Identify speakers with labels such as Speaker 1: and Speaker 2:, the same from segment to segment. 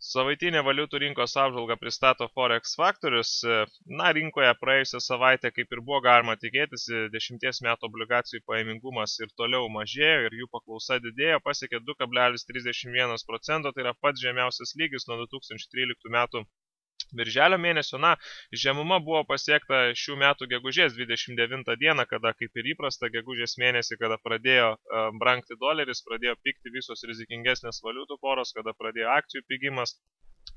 Speaker 1: Savaitinė valiutų rinkos apžvalga pristato Forex Factorius. Na, rinkoje praėjusią savaitę, kaip ir buvo galima tikėtis, 10 metų obligacijų pajamingumas ir toliau mažėjo ir jų paklausa didėjo, pasiekė 2,31%, tai yra pats žemiausias lygis nuo 2013 metų birželio mėnesio. Na, žemuma buvo pasiekta šių metų gegužės 29 dieną, kada, kaip ir įprasta, gegužės mėnesį, kada pradėjo brangti doleris, pradėjo pigti visos rizikingesnės valiutų poros, kada pradėjo akcijų pigimas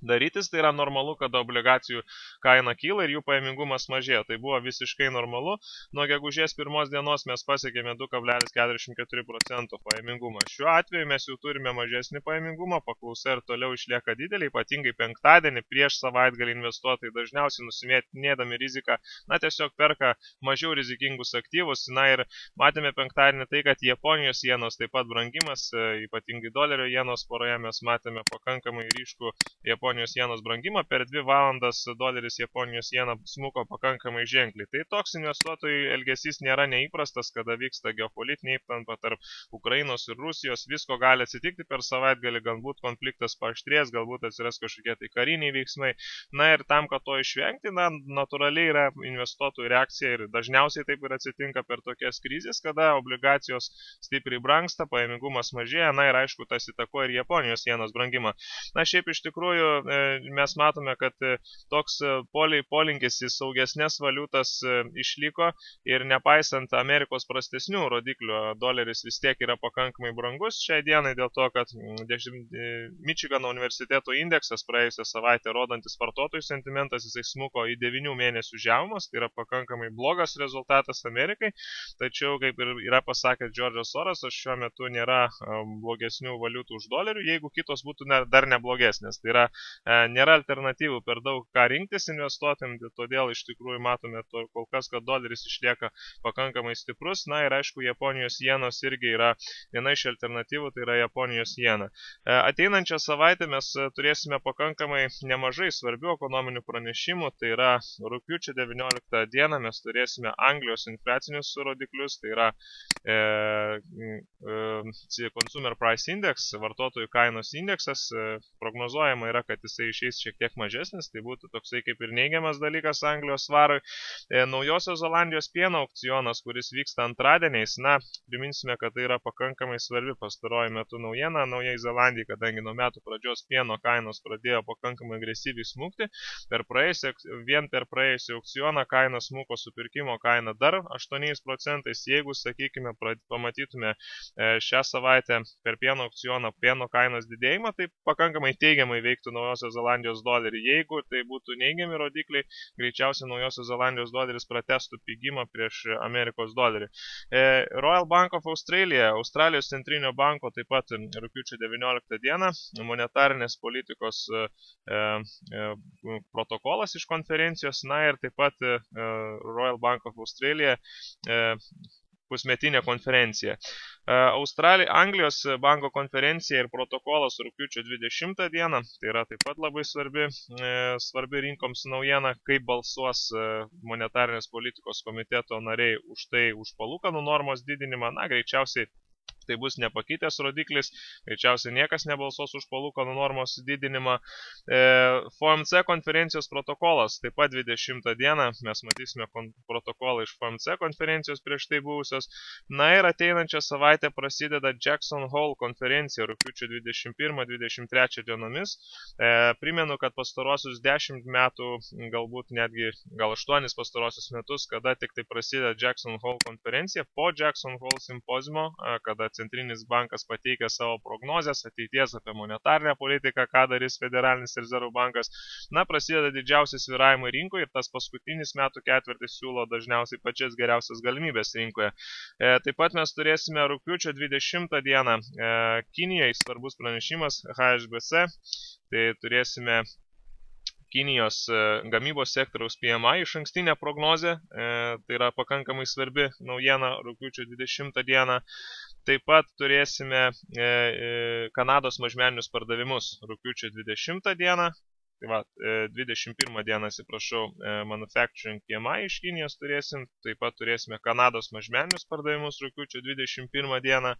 Speaker 1: darytis. Tai yra normalu, kada obligacijų kaina kyla ir jų pajamingumas mažėjo. Tai buvo visiškai normalu. Nuo gegužės 1 dienos mes pasiekėme 2,44% pajamingumą. Šiuo atveju mes jau turime mažesnį pajamingumą, paklausa ir toliau išlieka didelė, ypatingai penktadienį prieš savaitgalį investuotojai dažniausiai nusimetinėdami riziką, na, tiesiog perka mažiau rizikingus aktyvus. Na ir matėme penktadienį tai, kad Japonijos jenos taip pat brangimas, ypatingai dolerio jenos poroje mes matėme pakankamai ryškų Japonijos jenos brangimą. Per 2 valandas doleris Japonijos jena smuko pakankamai ženkliai. Tai toks investuotojų elgesys nėra neįprastas, kada vyksta geopolitinė įtampa tarp Ukrainos ir Rusijos. Visko gali atsitikti per savaitgalį, galbūt konfliktas paaštrės, galbūt atsiras kažkokie tai kariniai veiksmai. Na ir tam, kad to išvengti, na, natūraliai yra investuotojų reakcija ir dažniausiai taip ir atsitinka per tokias krizės, kada obligacijos stipriai brangsta, pajamingumas mažėja, na ir aišku, tas įtakoja ir Japonijos jenos brangimą. Na, šiaip iš tikrųjų mes matome, kad toks polinkis į saugesnės valiutas išliko ir nepaisant Amerikos prastesnių rodiklių, doleris vis tiek yra pakankamai brangus šiai dienai dėl to, kad Mičigano universiteto indeksas praėjusią savaitę rodantis vartotojų sentimentas, jisai smuko į 9 mėnesių žemumas, tai yra pakankamai blogas rezultatas Amerikai, tačiau kaip ir yra pasakęs Džordžas Sorosas, šiuo metu nėra blogesnių valiutų už dolerių, jeigu kitos būtų dar neblogesnės. Tai yra, nėra alternatyvų per daug ką rinktis investuotojams, todėl iš tikrųjų matome kol kas, kad doleris išlieka pakankamai stiprus. Na ir aišku, Japonijos jenos irgi yra viena iš alternatyvų, tai yra Japonijos jena. Ateinančią savaitę mes turėsime pakankamai nemažai svarbių ekonominių pranešimų, tai yra rugpjūčio 19 dieną mes turėsime Anglijos infliacinius rodiklius, tai yra Consumer Price Index, vartotojų kainos indeksas. Prognozuojama yra, kad jisai išeis šiek tiek mažesnis, tai būtų toksai kaip ir neigiamas dalykas Anglijos svarui. Naujosios Zelandijos pieno aukcionas, kuris vyksta antradieniais, na, priminsime, kad tai yra pakankamai svarbi pastaruoju metu naujiena Naujai Zelandijai, kadangi nuo metų pradžios pieno kainos pradėjo pakankamai agresyviai smukti. Vien per praėjusią aukcioną kaina smuko supirkimo kaina dar 8%. Jeigu, sakykime, pamatytume šią savaitę per pieno aukcioną pieno kainos didėjimą, tai pakankamai teigiamai veiktų Naujosios Zelandijos dolerį. Jeigu tai būtų neigiami rodikliai, greičiausiai Naujosios Zelandijos doleris pratestų pigimą prieš Amerikos dolerį. Royal Bank of Australia, Australijos centrinio banko, taip pat rugpjūčio 19 dieną, monetarinės politikos protokolas iš konferencijos, na ir taip pat Royal Bank of Australia pusmetinė konferencija. Anglijos banko konferencija ir protokolas rugpjūčio 20 dieną, tai yra taip pat labai svarbi rinkoms naujiena, kaip balsuos monetarinės politikos komiteto nariai už palūkanų normos didinimą. Na, greičiausiai tai bus nepakitęs rodiklis, greičiausiai niekas nebalsuos už palūkanų normos didinimą. FOMC konferencijos protokolas, taip pat 20 dieną mes matysime protokolą iš FOMC konferencijos prieš tai buvusios. Na ir ateinančią savaitę prasideda Jackson Hole konferencija rugpjūčio 21-23 dienomis. Primenu, kad pastarosius 10 metų, galbūt netgi gal 8 pastarosius metus, kada tik tai prasideda Jackson Hole konferencija, po Jackson Hole simpozimo, kada Centrinis bankas pateikia savo prognozes ateities apie monetarinę politiką, ką darys Federalinis rezervų bankas. Na, prasideda didžiausi svyravimai rinkoje ir tas paskutinis metų ketvirtis siūlo dažniausiai pačias geriausias galimybės rinkoje. Taip pat mes turėsime rugpjūčio 20 dieną Kinijai svarbus pranešimas HSBC. Tai turėsime Kinijos gamybos sektoriaus PMI išankstinė prognozė, tai yra pakankamai svarbi naujiena rugpjūčio 20 dieną. Taip pat turėsime Kanados mažmeninius pardavimus rugpjūčio 20 dieną. tai va, 21 dieną, atsiprašau, Manufacturing PMI iš Kinijos turėsim, taip pat turėsime Kanados mažmeninius pardavimus rugpjūčio 21 dieną,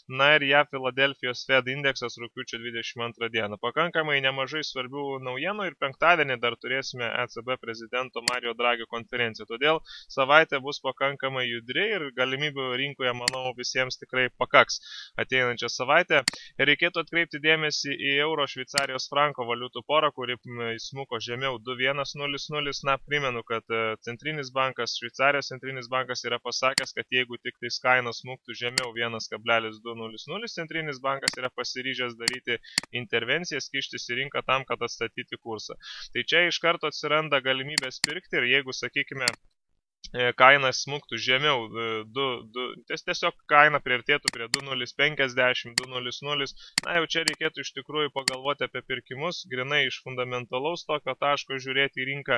Speaker 1: na ir JAV Filadelfijos Fed indeksas rugpjūčio 22 dieną. Pakankamai nemažai svarbių naujienų ir penktadienį dar turėsime ECB prezidento Mario Draghi konferenciją, todėl savaitė bus pakankamai judri ir galimybių rinkoje, manau, visiems tikrai pakaks ateinančią savaitę. Reikėtų atkreipti dėmesį į euro Šveicarijos franko valiutų porą, kuri smuko žemiau 2.100. Na, primenu, kad Šveicarijos centrinis bankas yra pasakęs, kad jeigu tik tais kaina smuktų žemiau 1.200, centrinis bankas yra pasiryžęs daryti intervencijas, kištis į rinką tam, kad atstatyti kursą. Tai čia iš karto atsiranda galimybės pirkti ir jeigu, sakykime, kaina smuktų žemiau, tiesiog kaina priartėtų prie 2.050, 2.00, na jau čia reikėtų iš tikrųjų pagalvoti apie pirkimus, grinai iš fundamentalaus tokio taško žiūrėti į rinką,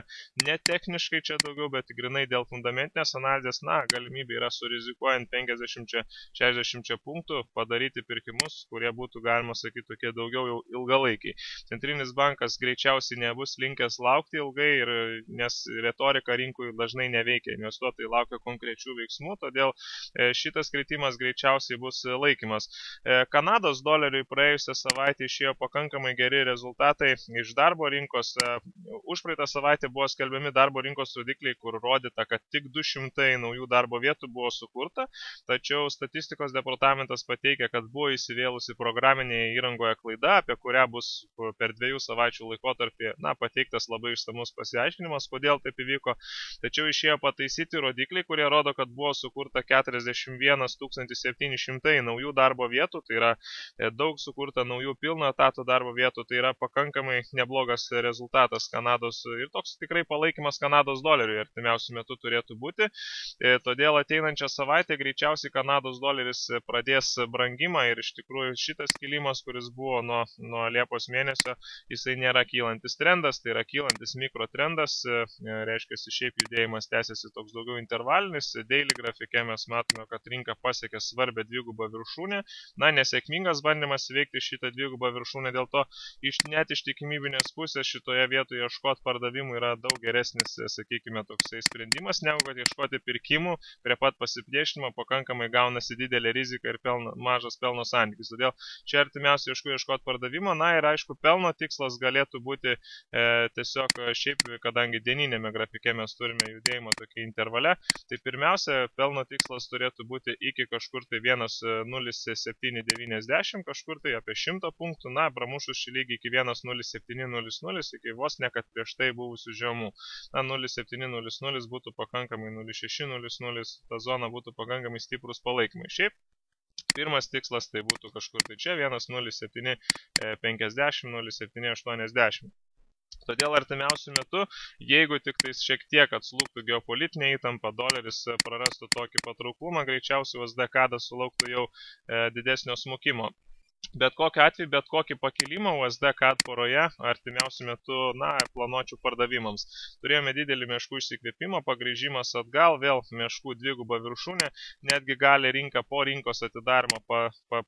Speaker 1: ne techniškai čia daugiau, bet grinai dėl fundamentinės analizės, na, galimybė yra surizikuojant 50-60 punktų padaryti pirkimus, kurie būtų, galima sakyti, tokie daugiau jau ilgalaikiai. Centrinis bankas greičiausiai nebus linkęs laukti ilgai, nes retorika rinkui dažnai neveikia. Investuotojai laukia konkrečių veiksmų, todėl šitas kritimas greičiausiai bus laikymas. Kanados doleriui praėjusią savaitę išėjo pakankamai geri rezultatai iš darbo rinkos. Užpraeitą savaitę buvo skelbiami darbo rinkos rodikliai, kur rodyta, kad tik 200 naujų darbo vietų buvo sukurta, tačiau statistikos departamentas pateikia, kad buvo įsivėlusi programinėje įrangoje klaida, apie kurią bus per 2 savaičių laikotarpį pateiktas labai išsamus pasiaiškinimas, kodėl taip įvyko. Tačiau išėjo pataisyti rodikliai, kurie rodo, kad buvo sukurta 41 700 naujų darbo vietų, tai yra daug sukurta naujų pilno etato darbo vietų, tai yra pakankamai neblogas rezultatas Kanados ir toks tikrai palaikymas Kanados doleriui artimiausių metų turėtų būti. Todėl ateinančią savaitę greičiausiai Kanados doleris pradės brangimą ir iš tikrųjų šitas kilimas, kuris buvo nuo Liepos mėnesio, jisai nėra kylantis trendas, tai yra kylantis mikrotrendas, reiškia, šiaip judėjimas tęsiasi toks daugiau intervalinis, daily grafike mes matome, kad rinka pasiekė svarbę dvigubą viršūnę, nesėkmingas bandymas įveikti šitą dvigubą viršūnę, dėl to net iš tikimybinės pusės šitoje vietoje ieškoti pardavimų yra daug geresnis, sakykime, toksai sprendimas, negu kad ieškoti pirkimų prie pat pasipriešinimo, pakankamai gaunasi didelė rizika ir mažas pelno santykis. Todėl čia artimiausiai ieškoti pardavimo, ir aišku, pelno tikslas galėtų būti tiesiog šiaip, kadangi dieninėme grafike mes turime judėjimą tokį intervale, tai pirmiausia, pelno tikslas turėtų būti iki kažkur tai 1.0790, kažkur tai apie 100 punktų, pramušus šį lygį iki 1.0700, iki vos ne kad prieš tai buvusių žemų. 0.700 būtų pakankamai, 0.600, ta zona būtų pakankamai stiprus palaikymai. Šiaip, pirmas tikslas tai būtų kažkur tai čia 1.0750, 0.780. Todėl artimiausių metų, jeigu tik tais šiek tiek atslūgtų geopolitinė įtampa, doleris prarastų tokį patrauklumą, greičiausiai USD CAD sulauktų jau didesnio smukimo. Bet kokiu atveju, bet kokį pakilimą USD CAD poroje artimiausiu metu, planuočiau pardavimams. Turėjome didelį meškų išsikvėpimą, pagrįžimas atgal, vėl meškų dvigubą viršūnę, netgi gali rinka po rinkos atidarimo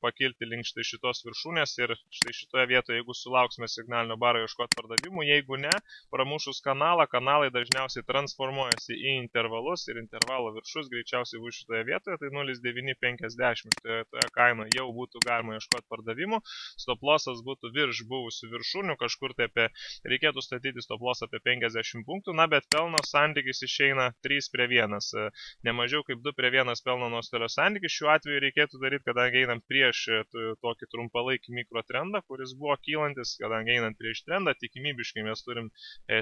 Speaker 1: pakilti link štai šitos viršūnės ir štai šitoje vietoje, jeigu sulauksime signalinio baro ieškoti pardavimų, jeigu ne, pramušus kanalai dažniausiai transformuojasi į intervalus ir intervalo viršus greičiausiai bus šitoje vietoje, tai 0.950 toje kainoje jau būtų galima ieškoti pardavimų. Stoplosas būtų virš buvusių viršūnių, kažkur tai reikėtų statyti stoplosą apie 50 punktų, bet pelno santykis išeina 3:1, ne mažiau kaip 2:1 pelno nuostolio santykis. Šiuo atveju reikėtų daryti, kadangi einam prieš tokį trumpalaikį mikrotrendą, kuris buvo kylantis, kadangi einant prieš trendą, tikimybiškai mes turim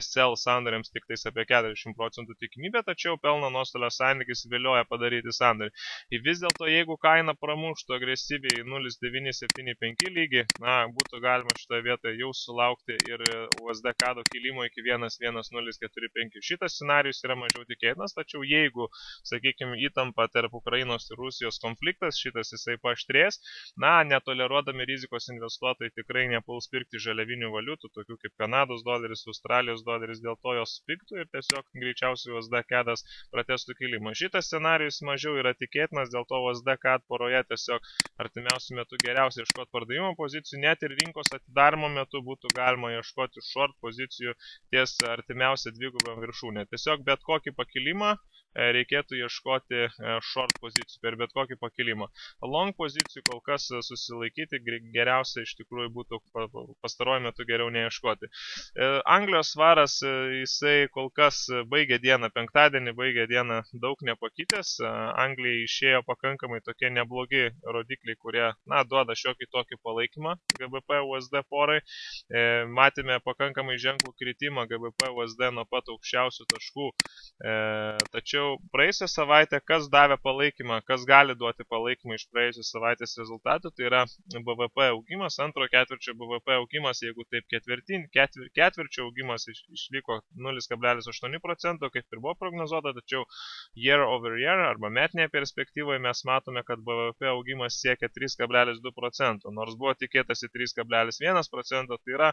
Speaker 1: sell sandoriams tik tais apie 40% tikimybę, tačiau pelno nuostolio santykis vilioja padaryti sandorį. Ir vis dėlto, jeigu kaina pramuštų agresyviai 0.975 lygį, būtų galima šitoje vietoje jau sulaukti ir USD CAD kilimo iki 1.1045. Šitas scenarijus yra mažiau tikėtinas, tačiau jeigu, sakykime, įtampa tarp Ukrainos ir Rusijos konfliktas, šitas jisai paaštrės, netoleruodami rizikos investuotojai tikrai nepuls pirkti žaliavinių valiutų, tokių kaip Kanados doleris, Australijos doleris, dėl to jos piktų ir tiesiog greičiausiai USD CAD pratęstų kilimą. Šitas scenarijus mažiau yra tikėtinas, dėl to USD CAD poroje tiesiog artimiausiu metu geriausiai ieškoti ieškoti pardavimo pozicijų, net ir rinkos atidarimo metu būtų galima ieškoti short pozicijų ties artimiausią dvigubą viršūnę. Tiesiog bet kokį pakilimą reikėtų ieškoti short pozicijų per bet kokį pakilimą. Long pozicijų kol kas susilaikyti geriausia iš tikrųjų būtų pastaruoju metu geriau neieškoti. Anglijos svaras, jisai kol kas baigė dieną, penktadienį baigė dieną daug nepakitęs. Anglijai išėjo pakankamai tokie neblogi rodikliai, kurie, duoda šiokį tokį palaikymą GBP USD porai. Matėme pakankamai ženklų kritimą GBP USD nuo pat aukščiausių taškų. Tačiau praėjusią savaitę, kas davė palaikymą, kas gali duoti palaikymą iš praėjusios savaitės rezultatų, tai yra BVP augimas, antro ketvirčio BVP augimas, jeigu taip ketvirčio augimas išliko 0,8%, kaip ir buvo prognozuota, tačiau year over year arba metinėje perspektyvoje mes matome, kad BVP augimas siekia 3,2%, nors buvo tikėtasi 3,1%, tai yra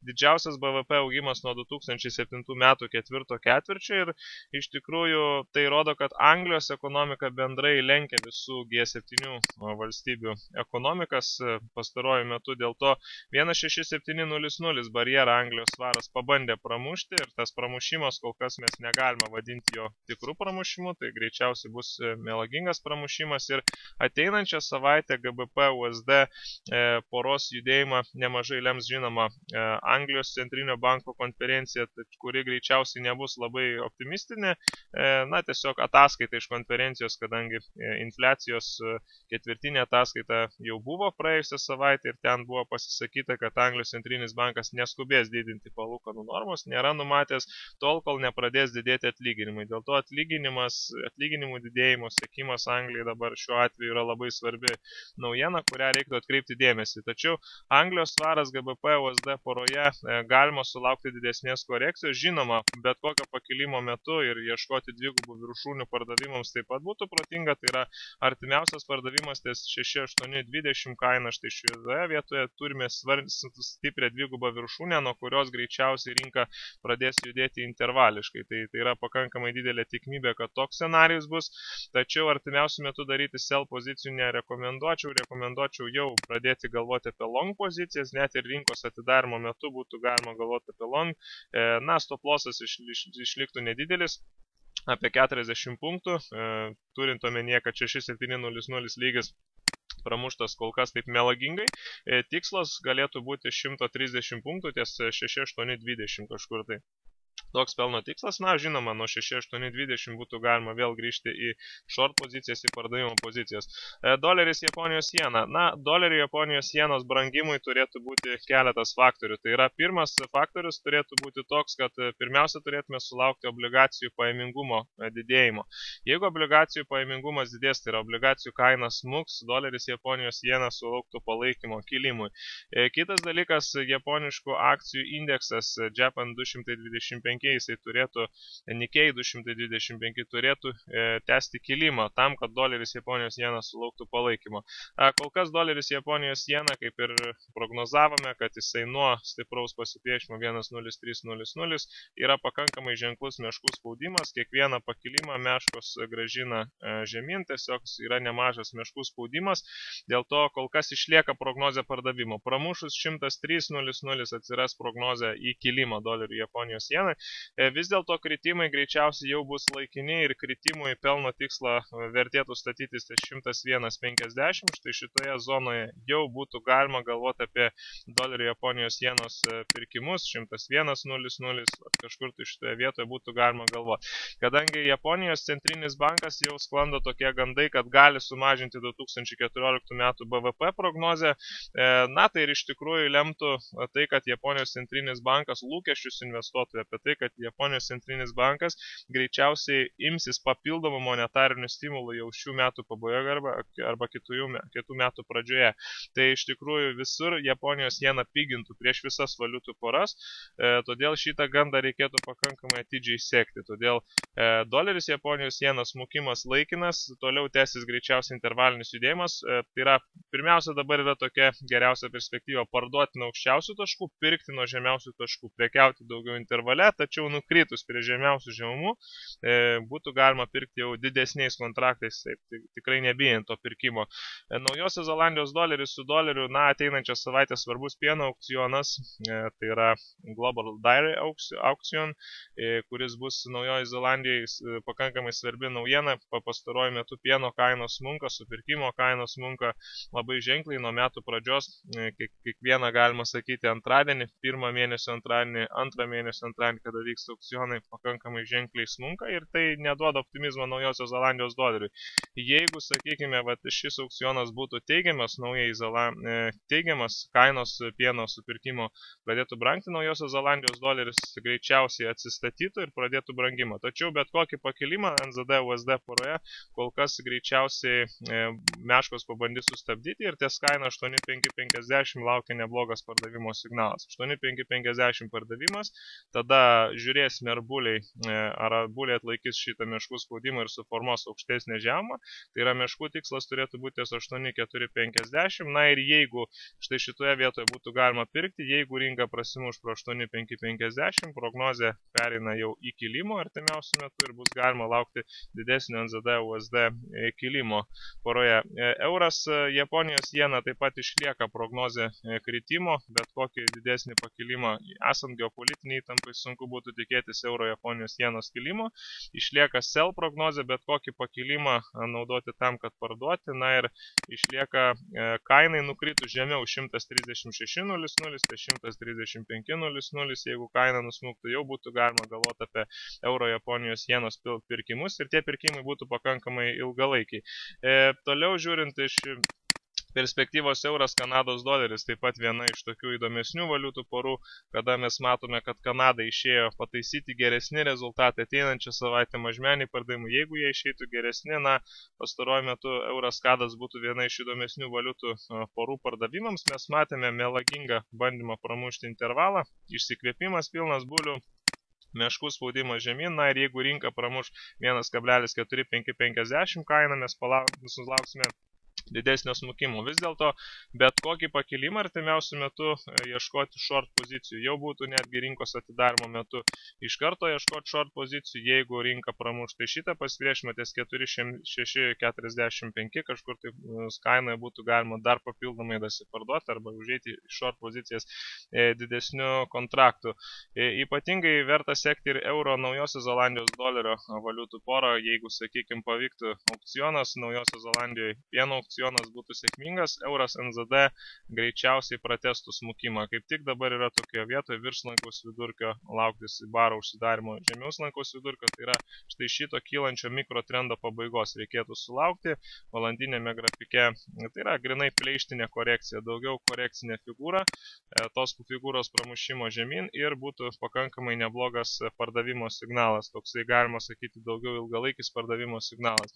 Speaker 1: didžiausias BVP augimas nuo 2007 metų ketvirto ketvirčio ir iš tikrųjų tai rodo, kad Anglijos ekonomika bendrai lenkia visų G7 valstybių ekonomikas pastaruoju metu. Dėl to 1,6700 barjerą Anglijos svaras pabandė pramušti ir tas pramušimas kol kas mes negalime vadinti jo tikrų pramušimu, tai greičiausiai bus melagingas pramušimas ir ateinančią savaitę GBP USD poros judėjimą nemažai lems žinoma Anglijos centrinio banko konferencija, kuri greičiausiai nebus labai optimistinė. Tiesiog ataskaita iš konferencijos, kadangi infliacijos ketvirtinė ataskaita jau buvo praėjusią savaitę ir ten buvo pasisakyta, kad Anglijos centrinis bankas neskubės didinti palūkanų normos, nėra numatęs tol, kol nepradės didėti atlyginimai. Dėl to atlyginimų didėjimo siekimas Anglijai dabar šiuo atveju yra labai svarbi naujiena, kurią reiktų atkreipti dėmesį. Tačiau Anglijos svaras GBP USD poroje galima sulaukti didesnės korekcijos. Žinoma, bet kokio pakilimo metu ir ieškoti dvigubų viršūnių pardavimams taip pat būtų protinga, tai yra artimiausias pardavimas ties 6,820 kaina, štai šioje vietoje turime stiprią dvigubą viršūnę, nuo kurios greičiausiai rinka pradės judėti intervališkai, tai yra pakankamai didelė tikimybė, kad toks scenarijus bus, tačiau artimiausiu metu daryti sell pozicijų rekomenduočiau jau pradėti galvoti apie long pozicijas, net ir rinkos atidarimo metu būtų galima galvoti apie long, stop lossas išliktų nedidelis, apie 40 punktų, turint omenyje, kad 6,700 lygis pramuštas kol kas taip melagingai, tikslas galėtų būti 130 punktų ties 6,820 kažkur tai. Toks pelno tikslas, žinoma, nuo 6,820 būtų galima vėl grįžti į short pozicijas, į pardavimo pozicijas. Doleris Japonijos jena. Dolerio Japonijos jenos brangimui turėtų būti keletas faktorių. Tai yra, pirmas faktorius turėtų būti toks, kad pirmiausia turėtume sulaukti obligacijų pajamingumo didėjimo. Jeigu obligacijų pajamingumas didės, tai yra obligacijų kainas smuks, doleris Japonijos jena sulauktų palaikymo kilimui. Kitas dalykas, japoniškų akcijų indeksas Japan 225, jisai turėtų, Nikkei 225 turėtų tęsti kilimą tam, kad doleris Japonijos jena sulauktų palaikymo. Kol kas doleris Japonijos jena, kaip ir prognozavome, kad jisai nuo stipraus pasipriešimo 1.0300 yra pakankamai ženklus meškų spaudimas, kiekvieną pakilimą meškos grąžina žemyn, tiesiog yra nemažas meškų spaudimas, dėl to kol kas išlieka prognozė pardavimo. Pramušus 103.00 atsiras prognozė į kilimą dolerių Japonijos jenai. Vis dėlto kritimai greičiausiai jau bus laikini ir kritimui pelno tikslą vertėtų statytis 101.50. Štai šitoje zonoje jau būtų galima galvoti apie dolerio Japonijos jenos pirkimus 101.00, kažkur tai šitoje vietoje būtų galima galvoti. Kadangi Japonijos centrinis bankas jau sklando tokie gandai, kad gali sumažinti 2014 metų BVP prognozę, tai ir iš tikrųjų lemtų tai, kad Japonijos centrinis bankas lūkesčius investuotojų apie tai, kad Japonijos centrinis bankas greičiausiai imsis papildomų monetarinių stimulų jau šių metų pabaigoje arba kitų metų pradžioje. Tai iš tikrųjų visur Japonijos jena pigintų prieš visas valiutų poras, todėl šitą gandą reikėtų pakankamai atidžiai sekti. Todėl doleris Japonijos jenos smukimas laikinas, toliau tęsis greičiausiai intervalinis judėjimas. Tai yra, pirmiausia dabar yra tokia geriausia perspektyva parduoti nuo aukščiausių taškų, pirkti nuo žemiausių taškų, prekiauti daugiau intervale, tačiau nukritus prie žemiausių žemumų būtų galima pirkti jau didesniais kontraktais, taip, tikrai nebijant to pirkimo. Naujosios Zelandijos doleris su doleriu, ateinančią savaitę svarbus pieno aukcionas, tai yra Global Dairy Auction, kuris bus Naujoji Zelandijoje pakankamai svarbi naujiena. Pastaruoju metu pieno kainos smunka, supirkimo kainos smunka labai ženkliai nuo metų pradžios, kiekvieną galima sakyti antradienį, pirmą mėnesio antradienį, antrą mėnesio antradienį, kada vyksta aukcionai, pakankamai ženkliai smunka ir tai neduoda optimizmo Naujosios Zelandijos doleriui. Jeigu, sakykime, šis aukcionas būtų teigiamas, teigiamas kainos pieno supirkimo pradėtų brangti, Naujosios Zelandijos doleris greičiausiai atsistatytų ir pradėtų brangimą. Tačiau bet kokį pakilimą NZD USD poroje kol kas greičiausiai meškos pabandys sustabdyti ir ties kaina 8.550 laukia neblogas pardavimo signalas. 8.550 pardavimas, tada žiūrėsime ar buliai atlaikys šitą meškų spaudimą ir suformuos aukštesnę žemą. Tai yra meškų tikslas turėtų būti ties 8.450. Ir jeigu štai šitoje vietoje būtų galima pirkti, jeigu rinka prasimuš pro 8.550, prognozė pereina jau į kilimo artimiausiu metu ir bus galima laukti didesnio NZD USD kilimo poroje. Euras, Japonijos jena taip pat išlieka prognozė kritimo, bet kokį didesnį pakilimą esant geopolitiniai įtampai sunku būtų tikėtis euro Japonijos jenos kilimo. Išlieka sell prognozė, bet kokį pakilimą naudoti tam, kad parduoti. Ir išlieka kainai nukritus žemiau 136.00, tai 135.00. Jeigu kaina nusmuktų, jau būtų galima galvoti apie euro Japonijos jenos pirkimus ir tie pirkimai būtų pakankamai ilgalaikiai. Toliau žiūrint iš perspektyvos euras Kanados doleris, taip pat viena iš tokių įdomesnių valiutų porų, kada mes matome, kad Kanada išėjo pataisyti geresni rezultatai ateinančią savaitę mažmenį pardavimų. Jeigu jie išeitų geresni, pastaruoju metu euras kadas būtų viena iš įdomesnių valiutų porų pardavimams. Mes matėme melagingą bandymą pramušti intervalą, išsikvėpimas pilnas bulių, meškų spaudimas žemyn, ir jeigu rinka pramuš 1,4550 kainą, mes sulauksime didesnio smukimo. Vis dėlto, bet kokį pakilimą artimiausiu metu ieškoti short pozicijų. Jau būtų netgi rinkos atidarimo metu iš karto ieškoti short pozicijų, jeigu rinka pramuš. Tai šitą pasipriešimą ties 4,645 kažkur tai kainoje būtų galima dar papildomai dasiparduoti arba užeiti iš short pozicijas didesnių kontraktų. Ypatingai verta sekti ir euro Naujosios Zelandijos dolerio valiutų porą, jeigu, sakykime, pavyktų aukcionas Naujosios Zelandijoje pieno aukcionas būtų sėkmingas, euras NZD greičiausiai pratestų smukimą. Kaip tik dabar yra tokioje vietoje virš lankaus vidurkio lauktis baro užsidarimo žemiau lankaus vidurkio, tai yra štai šito kylančio mikrotrendo pabaigos reikėtų sulaukti valandinėme grafike. Tai yra grinai pleištinė korekcija, daugiau korekcinė figūra, tos figūros pramušimo žemyn ir būtų pakankamai neblogas pardavimo signalas, toksai galima sakyti daugiau ilgalaikis pardavimo signalas.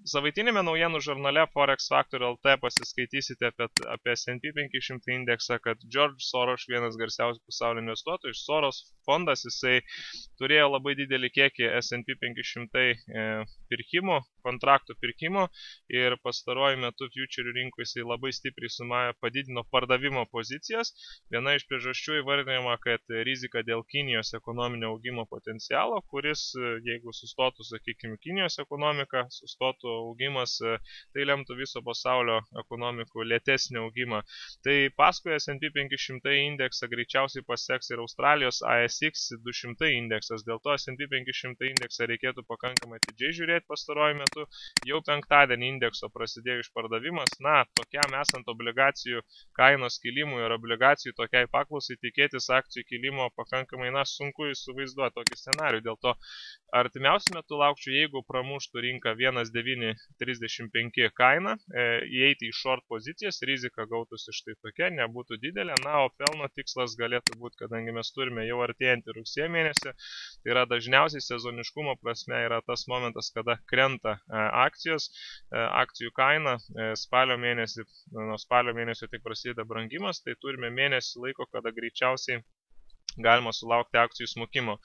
Speaker 1: Savaitinėme naujienų žurnale Forex Factor LT pasiskaitysite apie S&P 500 indeksą, kad George Soros, vienas garsiausių pasaulio investuotojų, iš Soros fondas, jisai turėjo labai didelį kiekį S&P 500 pirkimų, kontraktų pirkimo ir pastaruoju metu futurių rinkų jisai labai stipriai padidino pardavimo pozicijas. Viena iš priežasčių įvardinama, kad rizika dėl Kinijos ekonominio augimo potencialo, kuris, jeigu sustotų, sakykime, Kinijos ekonomika, sustotų augimas, tai lemtų viso pasaulio ekonomikų lėtesnį augimą. Tai paskui S&P 500 indeksą greičiausiai paseks ir Australijos ASX 200 indeksas. Dėl to S&P 500 indeksą reikėtų pakankamai atidžiai žiūrėti pastaruoju metu. Jau penktadienį indekso prasidėjo išpardavimas. Tokiam esant obligacijų kainos kilimui ir obligacijų tokiai paklausai tikėtis akcijų kilimo pakankamai sunku įsivaizduoti tokį scenarių. Dėl to artimiausiu metu laukčiau, jeigu pramuštų rinką 1,935 kainą, įeiti į short pozicijas, rizika gautųsi štai tokia, nebūtų didelė, o pelno tikslas galėtų būti, kadangi mes turime jau artėjantį rugsėjo mėnesį, tai yra dažniausiai sezoniškumo prasme yra tas momentas, kada krenta akcijos, akcijų kaina, spalio mėnesio tik prasideda brangimas, tai turime mėnesį laiko, kada greičiausiai galima sulaukti akcijų smukimo.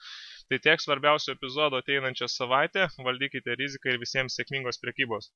Speaker 1: Tai tiek svarbiausių epizodų ateinančią savaitę, valdykite riziką ir visiems sėkmingos prekybos.